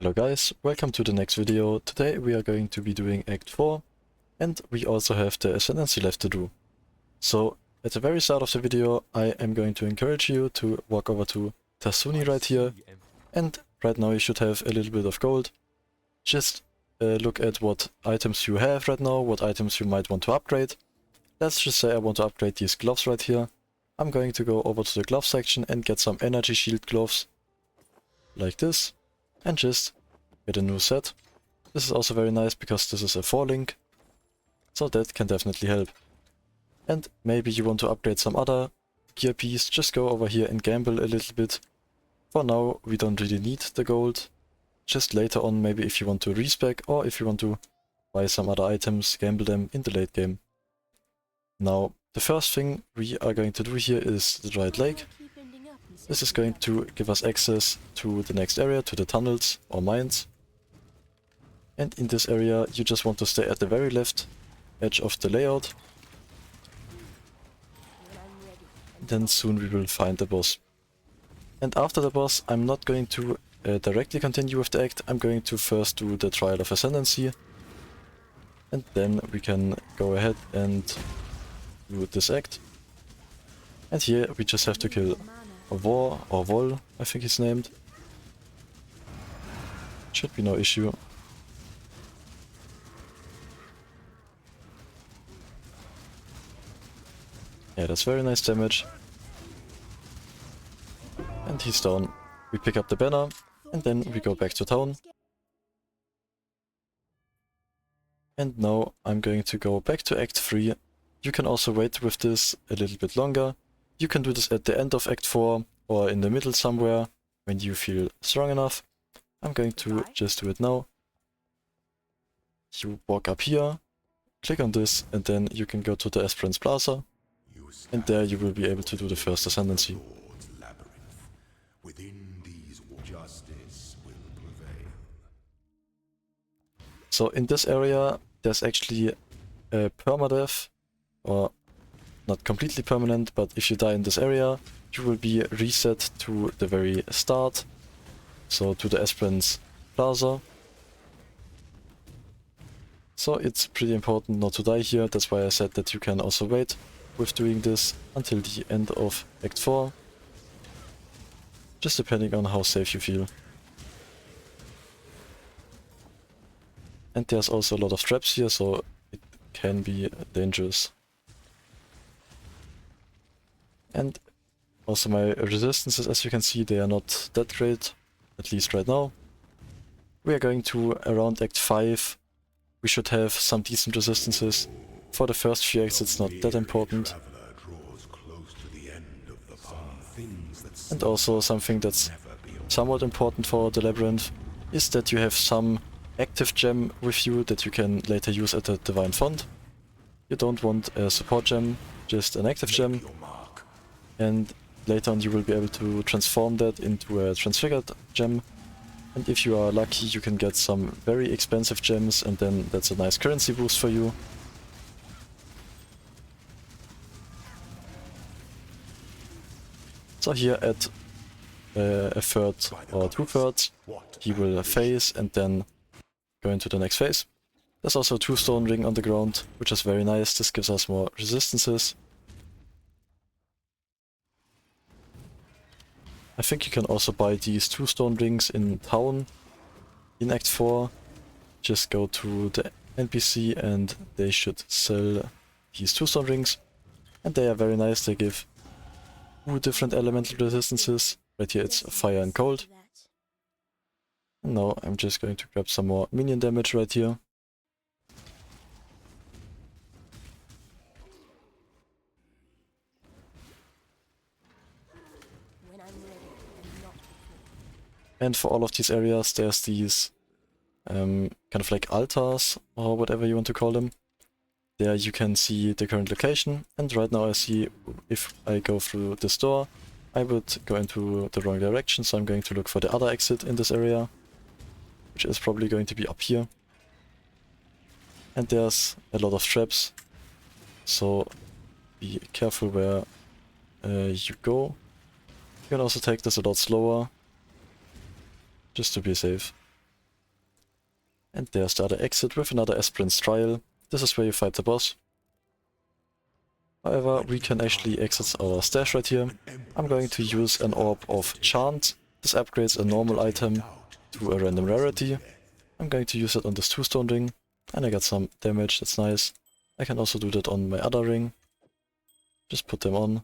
Hello guys, welcome to the next video. Today we are going to be doing Act 4 and we also have the Ascendency left to do. So at the very start of the video I am going to encourage you to walk over to Tasuni right here, and right now you should have a little bit of gold. Just look at what items you have right now, what items you might want to upgrade. Let's just say I want to upgrade these gloves right here. I'm going to go over to the glove section and get some energy shield gloves like this. And just get a new set. This is also very nice because this is a 4-link, so that can definitely help. And maybe you want to upgrade some other gear piece, just go over here and gamble a little bit. For now we don't really need the gold, just later on maybe if you want to respec or if you want to buy some other items, gamble them in the late game. Now the first thing we are going to do here is the Dried Lake. This is going to give us access to the next area, to the tunnels or mines. And in this area you just want to stay at the very left edge of the layout. Then soon we will find the boss. And after the boss I'm not going to directly continue with the act, I'm going to first do the Trial of Ascendency. And then we can go ahead and do this act. And here we just have to kill War or Vol, I think he's named. Should be no issue. Yeah, that's very nice damage. And he's down. We pick up the banner and then we go back to town. And now I'm going to go back to Act 3. You can also wait with this a little bit longer. You can do this at the end of Act 4 or in the middle somewhere when you feel strong enough. I'm going to just do it now. You walk up here, click on this, and then you can go to the Esperance Plaza. And there you will be able to do the first Ascendency. Labyrinth. Within these justice will prevail. So in this area there's actually a permadeath, or not completely permanent, but if you die in this area you will be reset to the very start, so to the Esperance Plaza. So it's pretty important not to die here, that's why I said that you can also wait with doing this until the end of Act 4, just depending on how safe you feel. And there's also a lot of traps here, so it can be dangerous. And also my resistances, as you can see, they are not that great, at least right now. We are going to around Act 5. We should have some decent resistances. For the first few acts it's not that important. And also something that's somewhat important for the Labyrinth is that you have some active gem with you that you can later use at the Divine Font. You don't want a support gem, just an active gem. And later on you will be able to transform that into a transfigured gem. And if you are lucky you can get some very expensive gems, and then that's a nice currency boost for you. So here at a third or 2/3 he will phase and then go into the next phase. There's also a 2-stone ring on the ground, which is very nice. This gives us more resistances. I think you can also buy these 2-stone rings in town in Act 4. Just go to the NPC and they should sell these 2-stone rings. And they are very nice, they give 2 different elemental resistances. Right here it's fire and cold. And now I'm just going to grab some more minion damage right here. And for all of these areas there's these kind of like altars or whatever you want to call them. There you can see the current location, and right now I see if I go through this door I would go into the wrong direction, so I'm going to look for the other exit in this area, which is probably going to be up here. And there's a lot of traps, so be careful where you go. You can also take this a lot slower, just to be safe. And there's the other exit with another Aspirant's Trial. This is where you fight the boss. However, we can actually exit our stash right here. I'm going to use an Orb of Chant. This upgrades a normal item to a random rarity. I'm going to use it on this 2-stone ring. And I got some damage, that's nice. I can also do that on my other ring. Just put them on.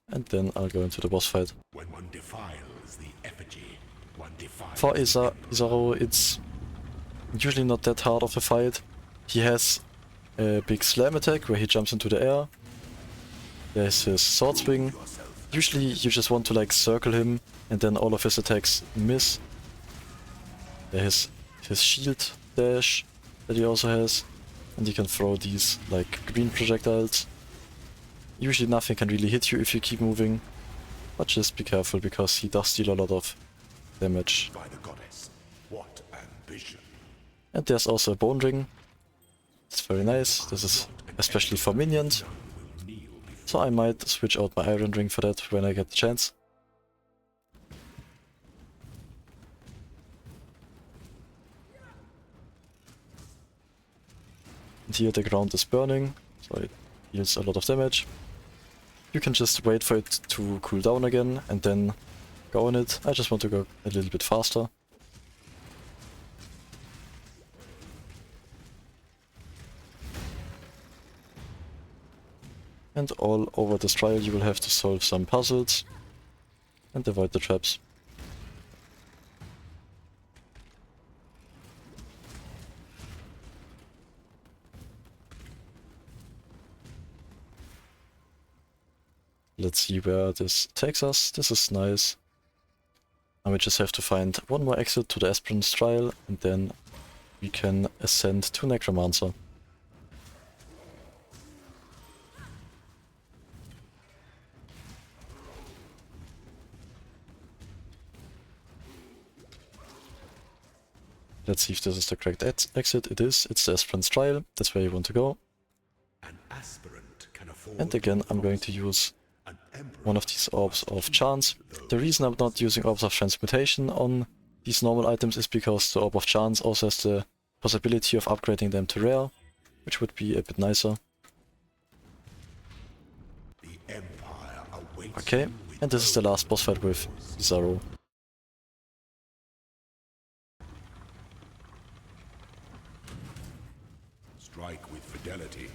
And then I'll go into the boss fight. When one defiles the effigy, one defiles For Isaro, it's usually not that hard of a fight. He has a big slam attack where he jumps into the air. There's his sword swing. Usually you just want to like circle him and then all of his attacks miss. There's his shield dash that he also has. And you can throw these like green projectiles. Usually nothing can really hit you if you keep moving. But just be careful because he does deal a lot of damage. by the goddess. What ambition! And there's also a bone ring. It's very nice. This is especially for minions. So I might switch out my iron ring for that when I get the chance. And here the ground is burning, so it deals a lot of damage. You can just wait for it to cool down again and then go on it. I just want to go a little bit faster. And all over this trial you will have to solve some puzzles and avoid the traps. Let's see where this takes us. This is nice. Now we just have to find one more exit to the Aspirant's Trial and then we can ascend to Necromancer. Let's see if this is the correct exit. It is. It's the Aspirant's Trial. That's where you want to go. An aspirant can afford And again, I'm going to use an emperor. one of these Orbs of Chance. The reason I'm not using Orbs of Transmutation on these normal items is because the Orb of Chance also has the possibility of upgrading them to rare, which would be a bit nicer. The empire awaits Okay, you with and this is the last boss fight with Isaro. strike with fidelity.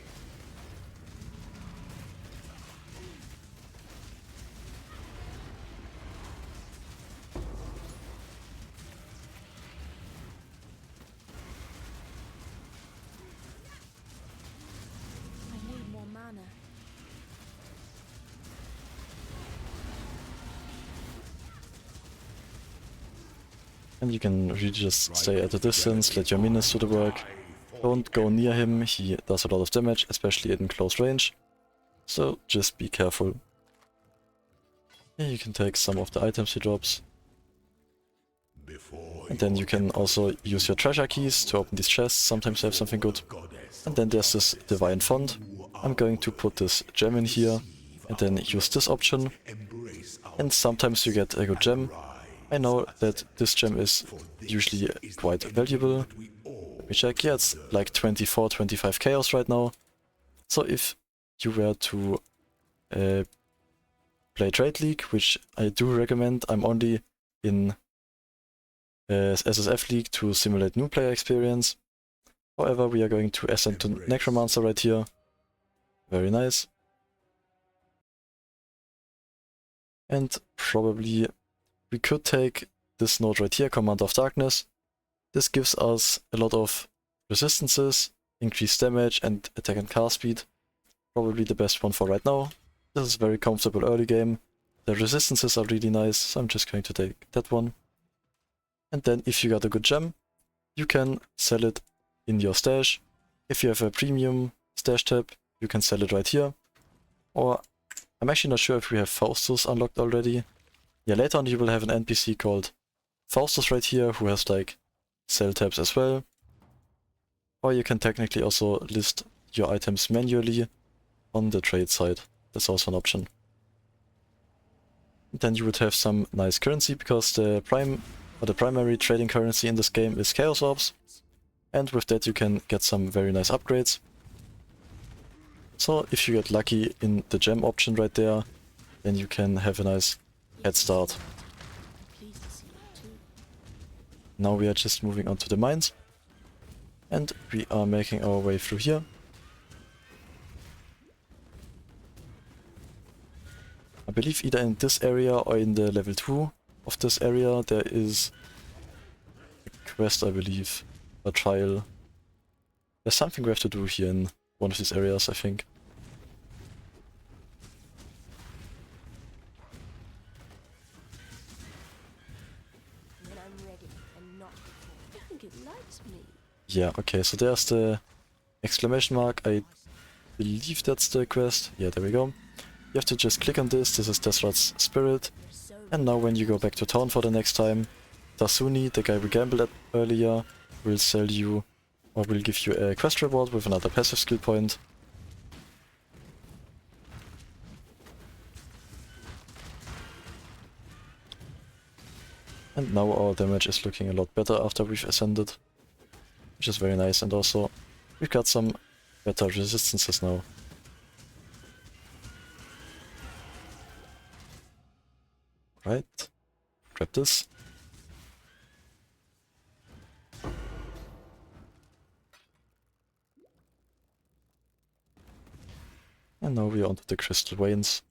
I need more mana. And you can really just stay at a distance, let your minions do the work. Don't go near him, he does a lot of damage, especially in close range. So just be careful. Yeah, you can take some of the items he drops. Before And then you can also use your treasure keys to open these chests, sometimes they have something good. goddess And then there's this divine font. I'm going to put this gem in here and then use this option. embrace our And sometimes you get a good gem. I know that this gem is usually quite valuable. we all Let me check. Yeah, it's like 24-25 chaos right now. So if you were to play Trade League, which I do recommend, I'm only in SSF League to simulate new player experience. However, we are going to ascend to Necromancer right here. Very nice. And probably we could take this node right here, Command of Darkness. This gives us a lot of resistances, increased damage and attack and cast speed. Probably the best one for right now. This is very comfortable early game. The resistances are really nice, so I'm just going to take that one. And then if you got a good gem, you can sell it in your stash. If you have a premium stash tab, you can sell it right here. Or I'm actually not sure if we have Faustus unlocked already. Yeah, later on you will have an NPC called Faustus right here who has like sell tabs as well. Or you can technically also list your items manually on the trade side. That's also an option. Then you would have some nice currency because the prime or the primary trading currency in this game is Chaos Orbs, and with that you can get some very nice upgrades. So if you get lucky in the gem option right there, then you can have a nice head start. I'm pleased to see you too. Now we are just moving on to the mines, and we are making our way through here. I believe either in this area or in the level 2 of this area there is a quest, I believe, a trial. There's something we have to do here in one of these areas, I think. When I'm ready and not before. I think it likes me. Yeah, okay, so there's the exclamation mark. I believe that's the quest. Yeah, there we go. You have to just click on this. This is Desrat's spirit. You're so And now when you go back to town for the next time, Tasuni, the guy we gambled at earlier, will sell you, or will give you a quest reward with another passive skill point. And now our damage is looking a lot better after we've ascended, which is very nice, and also we've got some better resistances now. Right, grab this. And now we are onto the crystal veins.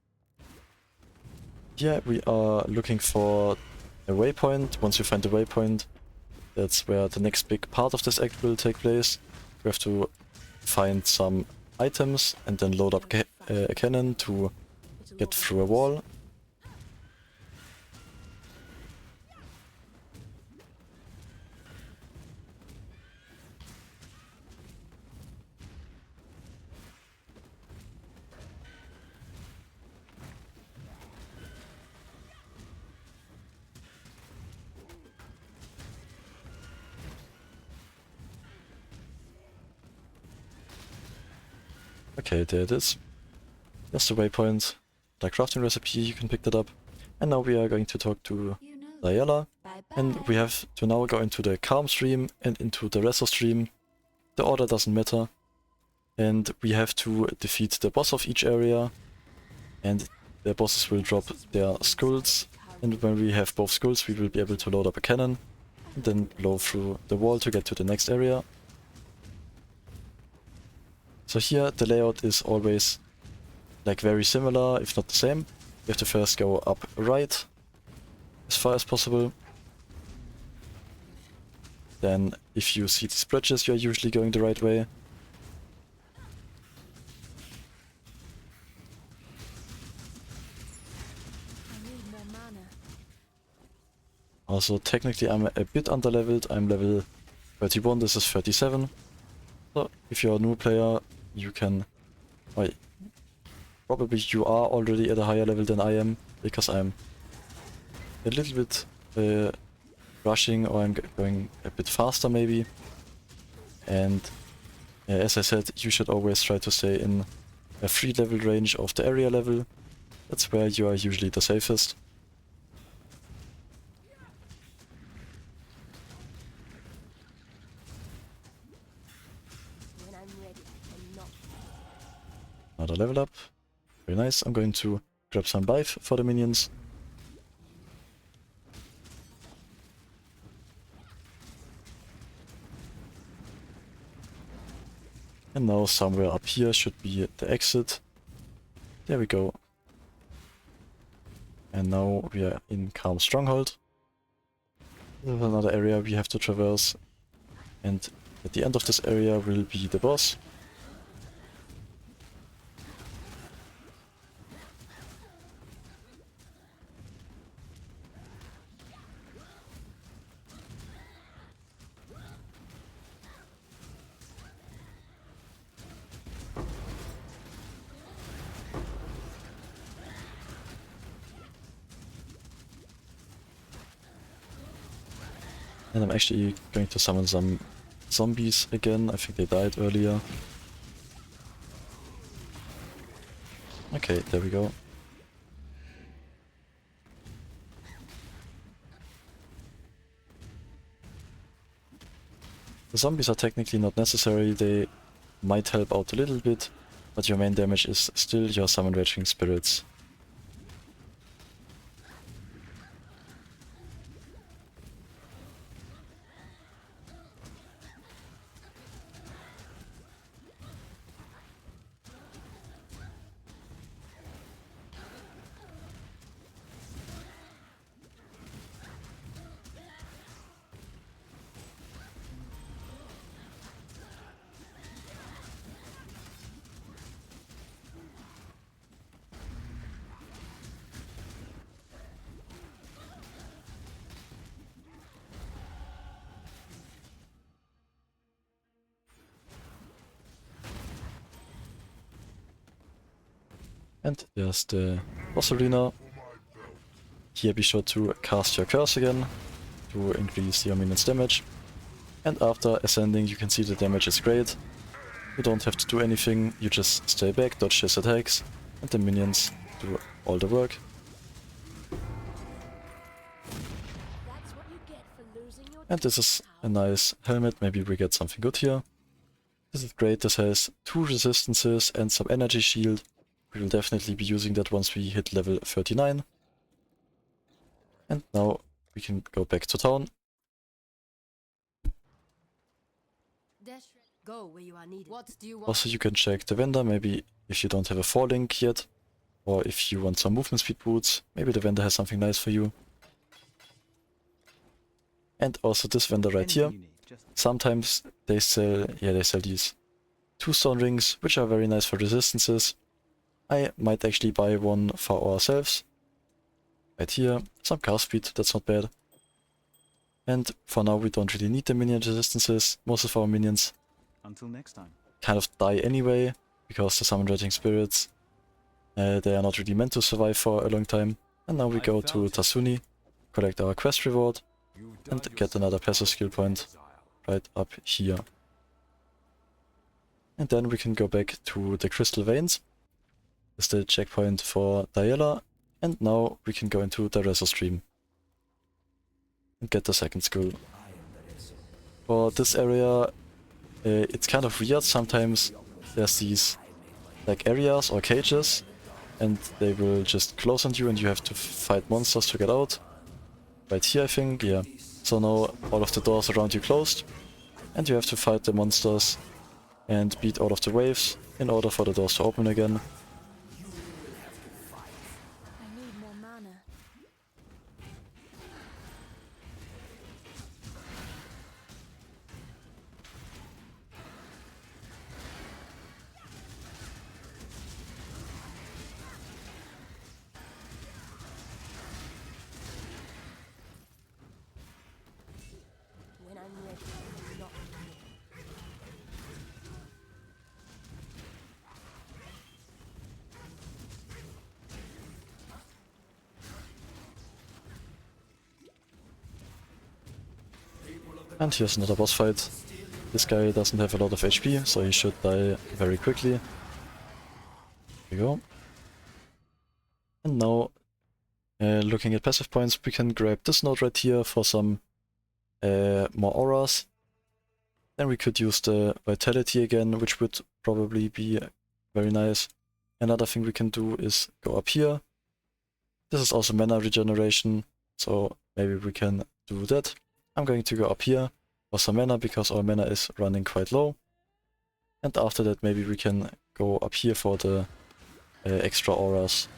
Here we are looking for a waypoint. Once you find the waypoint, that's where the next big part of this act will take place. We have to find some items and then load up a cannon to It'll get all through a wall. Okay, there it is. That's the waypoint. The crafting recipe, you can pick that up. And now we are going to talk to You know. Diala. Bye bye. And we have to now go into the Kaom stream and into the Daresso stream. The order doesn't matter. And we have to defeat the boss of each area. And the bosses will drop their skulls. And when we have both skulls, we will be able to load up a cannon. And then blow through the wall to get to the next area. So here the layout is always like very similar, if not the same. You have to first go up right as far as possible. Then if you see these bridges, you're usually going the right way. I need more mana. Also technically I'm a bit underleveled. I'm level 31, this is 37. So if you're a new player, you can... Well, probably you are already at a higher level than I am, because I'm a little bit rushing, or I'm going a bit faster maybe. And as I said, you should always try to stay in a 3 level range of the area level. That's where you are usually the safest. When I'm ready and not Another level up. Very nice. I'm going to grab some life for the minions. And now somewhere up here should be the exit. There we go. And now we are in Kaom Stronghold. There's another area we have to traverse. And at the end of this area will be the boss. And I'm actually going to summon some zombies again. I think they died earlier. Okay, there we go. The zombies are technically not necessary, they might help out a little bit, but your main damage is still your summon raging spirits. And there's the boss arena. Here be sure to cast your curse again to increase your minion's damage. And after ascending you can see the damage is great. You don't have to do anything, you just stay back, dodge his attacks, and the minions do all the work. That's what you get for losing your And this is a nice helmet, maybe we get something good here. This is great, this has 2 resistances and some energy shield. We will definitely be using that once we hit level 39. And now we can go back to town. Go where you are needed. What do you want? Also you can check the vendor, maybe if you don't have a 4 link yet. Or if you want some movement speed boots, maybe the vendor has something nice for you. And also this vendor right here. Sometimes they sell, they sell these 2 stone rings, which are very nice for resistances. I might actually buy one for ourselves. Right here, some cast speed, that's not bad. And for now we don't really need the minion resistances. Most of our minions Until next time. kind of die anyway, because the summon raging spirits, they are not really meant to survive for a long time. And now we go to Tasuni, collect our quest reward, and get another passive skill point right up here. And then we can go back to the Crystal Veins. Is the checkpoint for Diella, and now we can go into Daresso stream and get the second skull. For this area, it's kind of weird. Sometimes there's these like areas or cages, and they will just close on you, and you have to fight monsters to get out. Right here, I think, yeah. So now all of the doors around you closed, and you have to fight the monsters and beat all of the waves in order for the doors to open again. I need more mana. When I'm ready, I'm not ready. And here's another boss fight. This guy doesn't have a lot of HP, so he should die very quickly. There we go. And now, looking at passive points, we can grab this node right here for some more auras. Then we could use the Vitality again, which would probably be very nice. Another thing we can do is go up here. This is also mana regeneration, so maybe we can do that. I'm going to go up here for some mana because our mana is running quite low. And after that maybe we can go up here for the extra auras.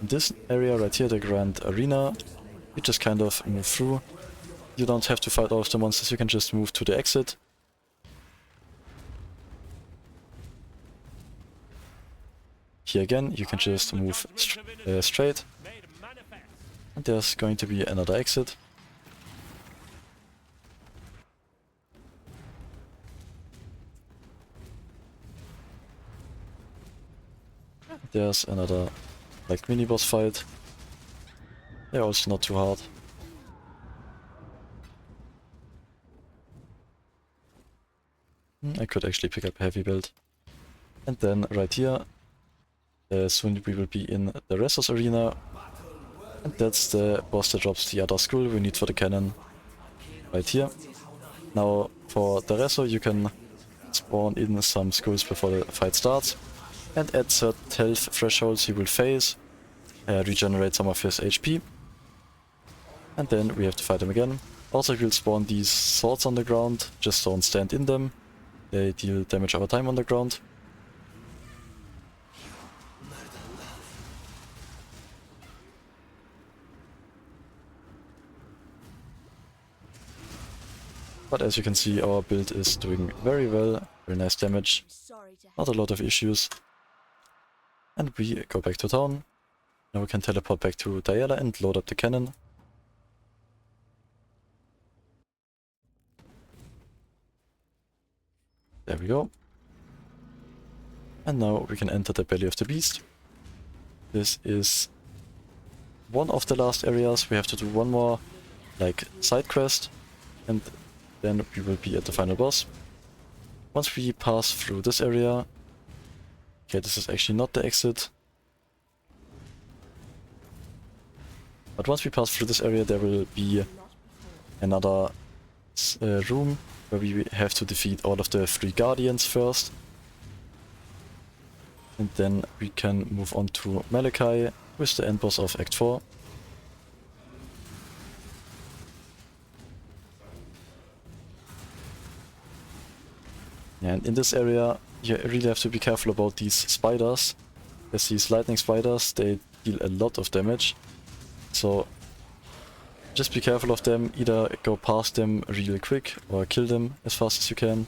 In this area right here, the Grand Arena, you just kind of move through. You don't have to fight all of the monsters, you can just move to the exit. Here again, you can just move straight. And there's going to be another exit. There's another like mini boss fight. They're also not too hard. I could actually pick up a heavy build. And then right here, soon we will be in Daresso's arena. And that's the boss that drops the other scroll we need for the cannon. Right here. Now for Daresso you can spawn in some scrolls before the fight starts. And at certain health thresholds he will phase, regenerate some of his HP. And then we have to fight him again. Also we'll spawn these swords on the ground, just don't stand in them. They deal damage over time on the ground. But as you can see, our build is doing very well, very nice damage, I'm sorry to not a lot of issues. And we go back to town. Now we can teleport back to Diana and load up the cannon. There we go. And now we can enter the belly of the beast. This is one of the last areas. We have to do one more, like, side quest, and then we will be at the final boss. Once we pass through this area... Okay, this is actually not the exit. But once we pass through this area, there will be another room where we have to defeat all of the 3 guardians first. And then we can move on to Malachai with the end boss of Act 4. And in this area you really have to be careful about these spiders. There's these lightning spiders, they deal a lot of damage. So just be careful of them, either go past them real quick or kill them as fast as you can.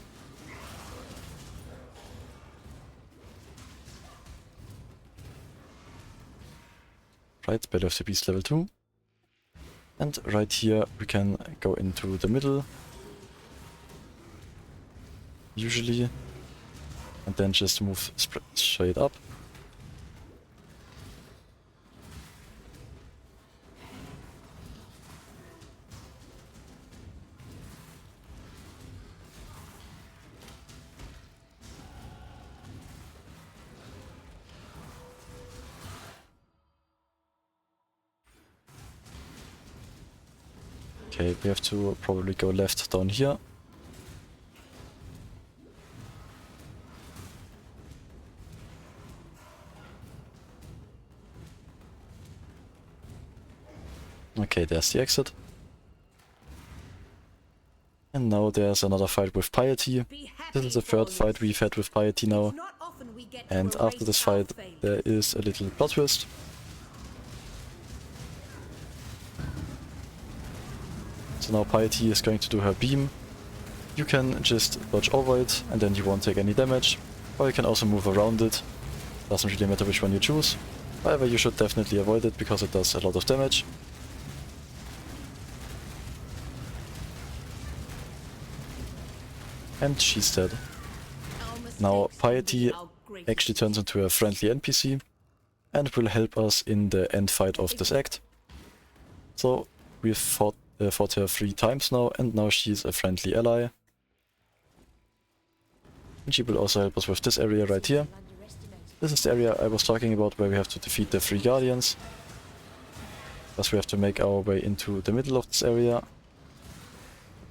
Right, Belly of the Beast level 2. And right here we can go into the middle. Usually. And then just move straight up. Okay, we have to probably go left down here. Okay, there's the exit. And now there's another fight with Piety. This is the third fight we've had with Piety now. And after this fight there is a little plot twist. So now Piety is going to do her beam. You can just dodge over it and then you won't take any damage. Or you can also move around it. Doesn't really matter which one you choose. However, you should definitely avoid it because it does a lot of damage. And she's dead. Now Piety actually turns into a friendly NPC and will help us in the end fight of this act. So we've fought her 3 times now, and now she's a friendly ally. And she will also help us with this area right here. This is the area I was talking about where we have to defeat the 3 guardians. Thus we have to make our way into the middle of this area,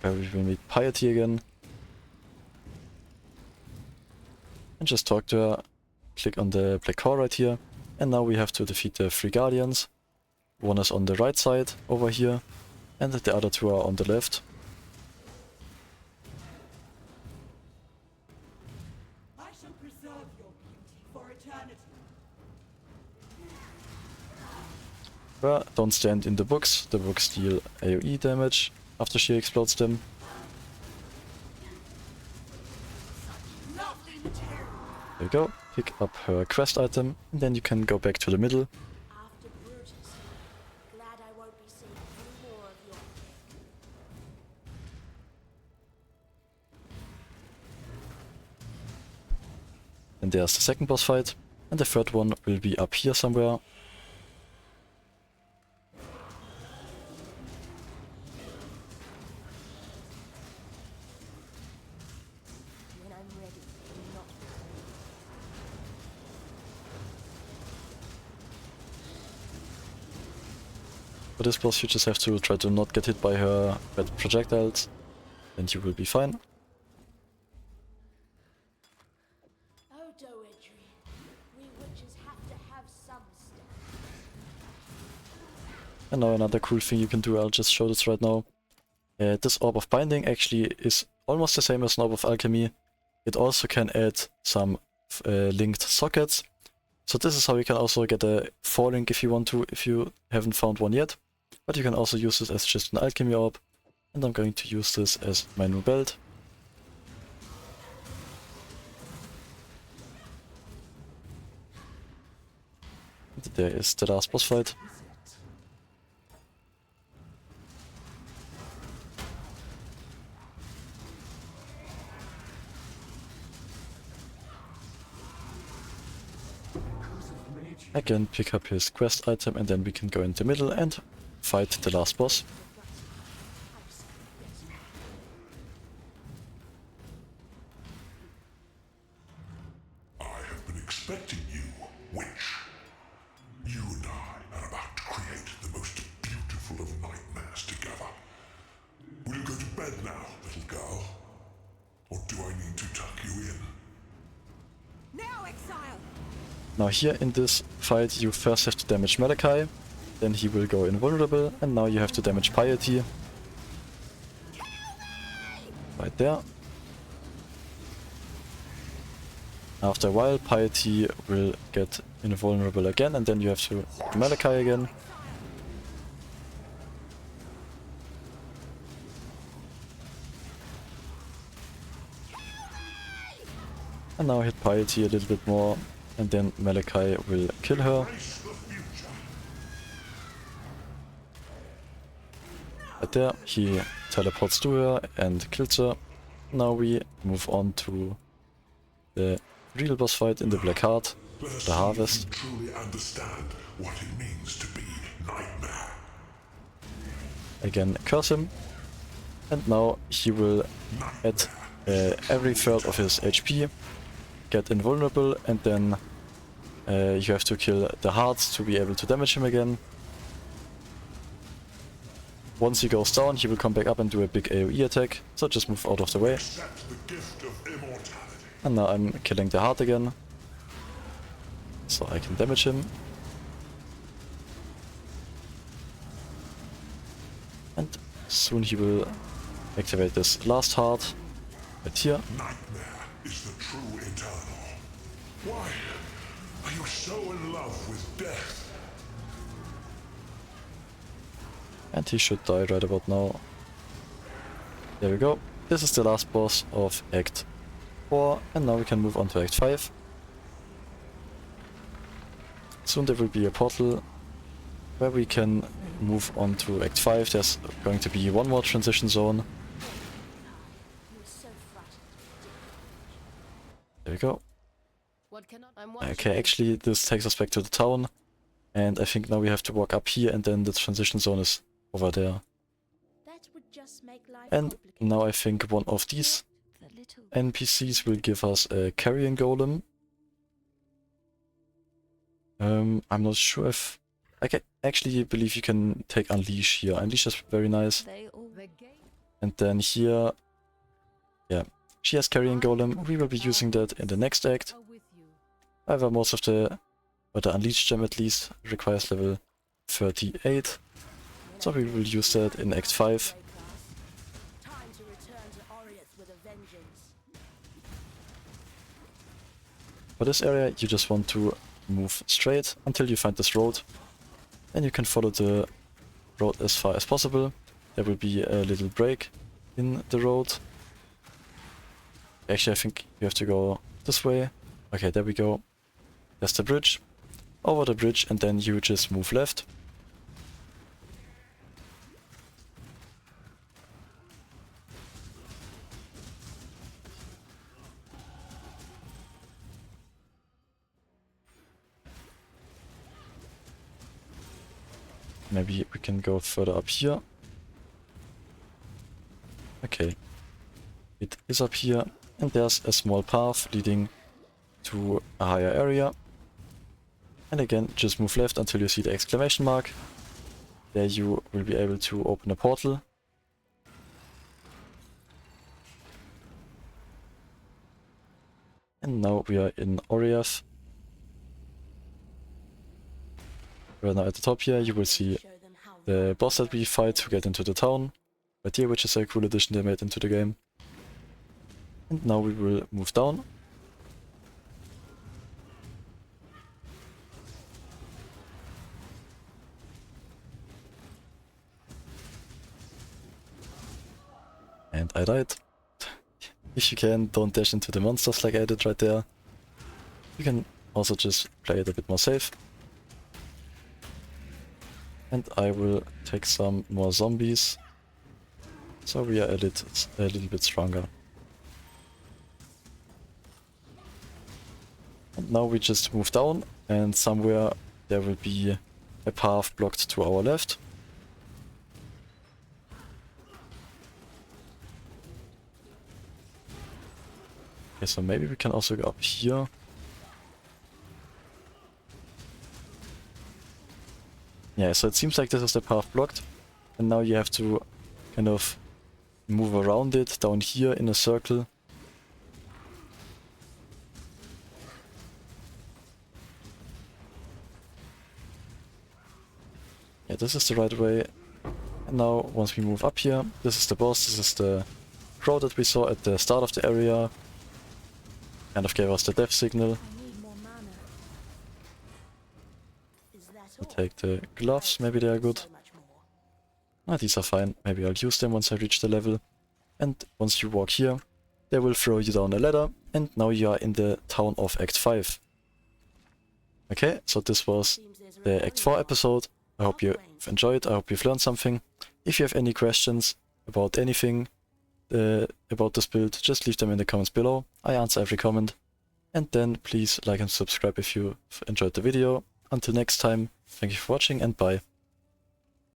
where we will meet Piety again. And just talk to her, click on the black core right here, and now we have to defeat the 3 guardians. One is on the right side over here, and the other 2 are on the left. I shall preserve your beauty for eternity. But don't stand in the books deal AoE damage after she explodes them. There you go, pick up her quest item, and then you can go back to the middle. After Brutus, glad I won't be seeing any more of your And there's the second boss fight, and the third one will be up here somewhere. when I'm ready, not before. For this boss you just have to try to not get hit by her red projectiles, and you will be fine. Oh, Doedre, we witches have to have some step. And now another cool thing you can do, I'll just show this right now. This Orb of Binding actually is almost the same as an Orb of Alchemy. It also can add some linked sockets. So this is how you can also get a 4-link if you want to, if you haven't found one yet. But you can also use this as just an Alchemy Orb. And I'm going to use this as my new belt. And there is the last boss fight. Again, pick up his quest item and then we can go in the middle and fight the last boss. I have been expecting you, witch. You and I are about to create the most beautiful of nightmares together. Will you go to bed now, little girl? Or do I need to tuck you in? Now, Exile! Now here in this fight you first have to damage Malachai, then he will go invulnerable, and now you have to damage Piety. Right there. After a while Piety will get invulnerable again, and then you have to Malachai again. And now hit Piety a little bit more, and then Malachai will kill her. Right there, he teleports to her and kills her. Now we move on to the real boss fight in the Black Heart, the Harvest. Truly understand what it means to be nightmare. Again, curse him. And now he will add every third of his HP, get invulnerable, and then you have to kill the hearts to be able to damage him again. Once he goes down, he will come back up and do a big AoE attack, so just move out of the way. Accept the gift of immortality. And now I'm killing the heart again, so I can damage him. And soon he will activate this last heart, right here. Nightmare is the true eternal. Why are you so in love with death? And he should die right about now. There we go. This is the last boss of Act 4, and now we can move on to Act 5. Soon there will be a portal where we can move on to Act 5. There's going to be one more transition zone. He was so frightened. There we go. What cannot? Okay, actually this takes us back to the town. And I think now we have to walk up here, and then the transition zone is over there. That would just make life And complicated. now I think one of these The little NPCs will give us a carrion golem. I'm not sure if... I actually believe you can take Unleash here. Unleash is very nice. they all And then here... Yeah, she has carrion golem. We will be using that in the next act. However, most of the... Or the Unleash gem at least requires level 38. So we will use that in Act 5. time to return to Oriath with a vengeance. For this area you just want to move straight until you find this road. And you can follow the road as far as possible. There will be a little break in the road. Actually I think you have to go this way. Okay, there we go. There's the bridge. Over the bridge, and then you just move left. Maybe we can go further up here. Okay. It is up here, and there's a small path leading to a higher area. And again, just move left until you see the exclamation mark. there you will be able to open a portal. And now we are in Oriath. We're now at the top here. You will see the boss that we fight to get into the town. Right here, which is a cool addition they made into the game. And now we will move down. And I died. If you can, don't dash into the monsters like I did right there. You can also just play it a bit more safe. And I will take some more zombies, so we are a little bit stronger. And now we just move down, and somewhere there will be a path blocked to our left. Okay, so maybe we can also go up here. Yeah, so it seems like this is the path blocked, and now you have to kind of move around it down here in a circle. Yeah, this is the right way. And now, once we move up here, this is the boss, this is the crow that we saw at the start of the area. Kind of gave us the death signal. We'll take the gloves, maybe they are good. Ah, these are fine, maybe I'll use them once I reach the level. And once you walk here, they will throw you down a ladder, and now you are in the town of Act 5. Okay, so this was the Act 4 episode. I hope you've enjoyed, I hope you've learned something. If you have any questions about anything about this build, just leave them in the comments below. I answer every comment. And then please like and subscribe if you enjoyed the video. Until next time, thank you for watching and bye.